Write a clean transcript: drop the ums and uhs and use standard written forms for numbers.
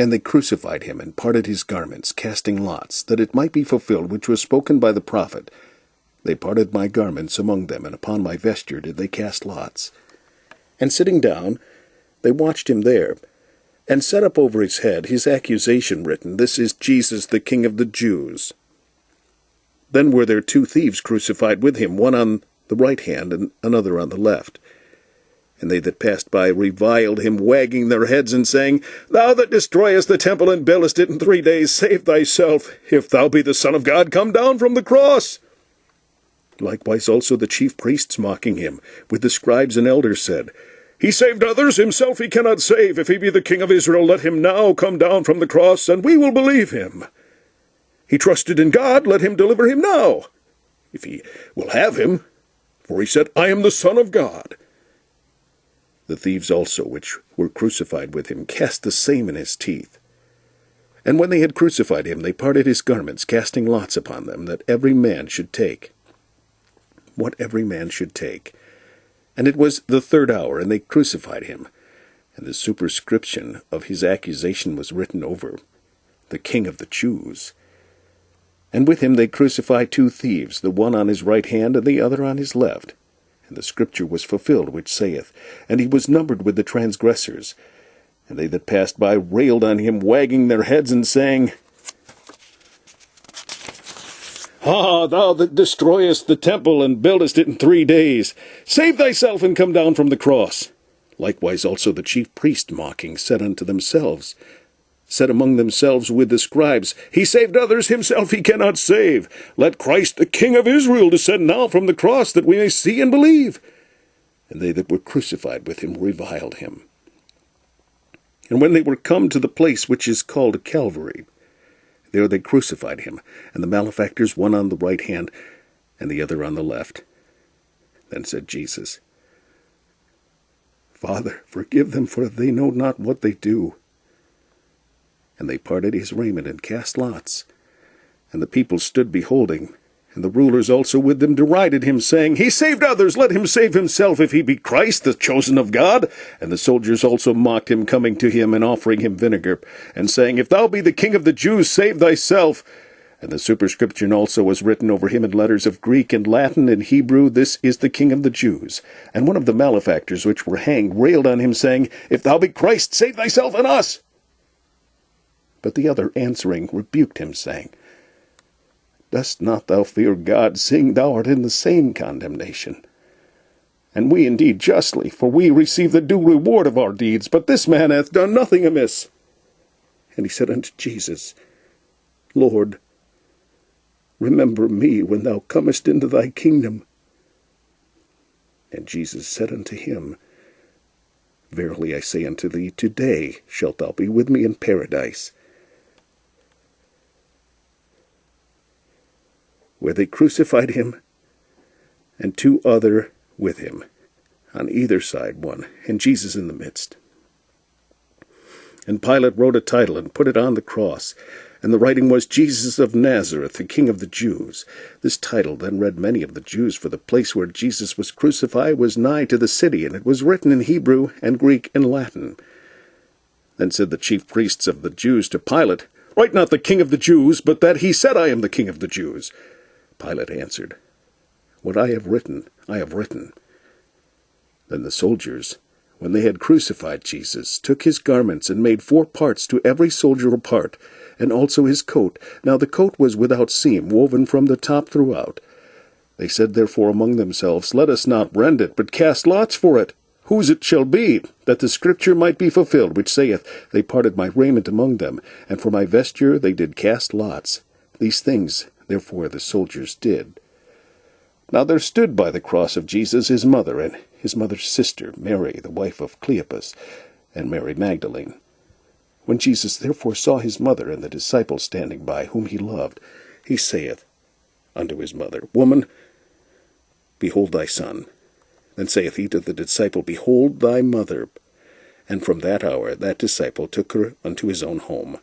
And they crucified him, and parted his garments, casting lots, that it might be fulfilled which was spoken by the prophet. They parted my garments among them, and upon my vesture did they cast lots. And sitting down, they watched him there, and set up over his head his accusation written, This is Jesus, the King of the Jews. Then were there 2 thieves crucified with him, one on the right hand, and another on the left. And they that passed by reviled him, wagging their heads, and saying, Thou that destroyest the temple, and buildest it in 3 days, save thyself. If thou be the Son of God, come down from the cross. Likewise also the chief priests mocking him, with the scribes and elders, said, He saved others, himself he cannot save. If he be the King of Israel, let him now come down from the cross, and we will believe him. He trusted in God, let him deliver him now, if he will have him. For he said, I am the Son of God. The thieves also, which were crucified with him, cast the same in his teeth. And when they had crucified him, they parted his garments, casting lots upon them, that every man should take what every man should take. And it was the 3rd hour, and they crucified him. And the superscription of his accusation was written over, The King of the Jews. And with him they crucified 2 thieves, the one on his right hand, and the other on his left. And the scripture was fulfilled, which saith, And he was numbered with the transgressors. And they that passed by railed on him, wagging their heads, and saying, Ah, thou that destroyest the temple, and buildest it in 3 days, save thyself, and come down from the cross. Likewise also the chief priests mocking said among themselves with the scribes, He saved others, himself he cannot save. Let Christ the King of Israel descend now from the cross, that we may see and believe. And they that were crucified with him reviled him. And when they were come to the place which is called Calvary, there they crucified him, and the malefactors, one on the right hand, and the other on the left. Then said Jesus, Father, forgive them, for they know not what they do. And they parted his raiment, and cast lots. And the people stood beholding, and the rulers also with them derided him, saying, He saved others, let him save himself, if he be Christ, the chosen of God. And the soldiers also mocked him, coming to him, and offering him vinegar, and saying, If thou be the King of the Jews, save thyself. And the superscription also was written over him in letters of Greek and Latin and Hebrew, This is the King of the Jews. And one of the malefactors which were hanged railed on him, saying, If thou be Christ, save thyself and us. But the other answering rebuked him, saying, Dost not thou fear God, seeing thou art in the same condemnation? And we indeed justly, for we receive the due reward of our deeds, but this man hath done nothing amiss. And he said unto Jesus, Lord, remember me when thou comest into thy kingdom. And Jesus said unto him, Verily I say unto thee, today shalt thou be with me in paradise. Where they crucified him, and 2 other with him, on either side one, and Jesus in the midst. And Pilate wrote a title, and put it on the cross, and the writing was, Jesus of Nazareth, the King of the Jews. This title then read many of the Jews, for the place where Jesus was crucified was nigh to the city, and it was written in Hebrew and Greek and Latin. Then said the chief priests of the Jews to Pilate, Write not the King of the Jews, but that he said, I am the King of the Jews. Pilate answered, What I have written, I have written. Then the soldiers, when they had crucified Jesus, took his garments, and made 4 parts, to every soldier a part, and also his coat. Now the coat was without seam, woven from the top throughout. They said therefore among themselves, Let us not rend it, but cast lots for it, whose it shall be, that the scripture might be fulfilled, which saith, They parted my raiment among them, and for my vesture they did cast lots. These things therefore the soldiers did. Now there stood by the cross of Jesus his mother, and his mother's sister, Mary, the wife of Cleopas, and Mary Magdalene. When Jesus therefore saw his mother and the disciple standing by, whom he loved, he saith unto his mother, Woman, behold thy son. Then saith he to the disciple, Behold thy mother. And from that hour that disciple took her unto his own home.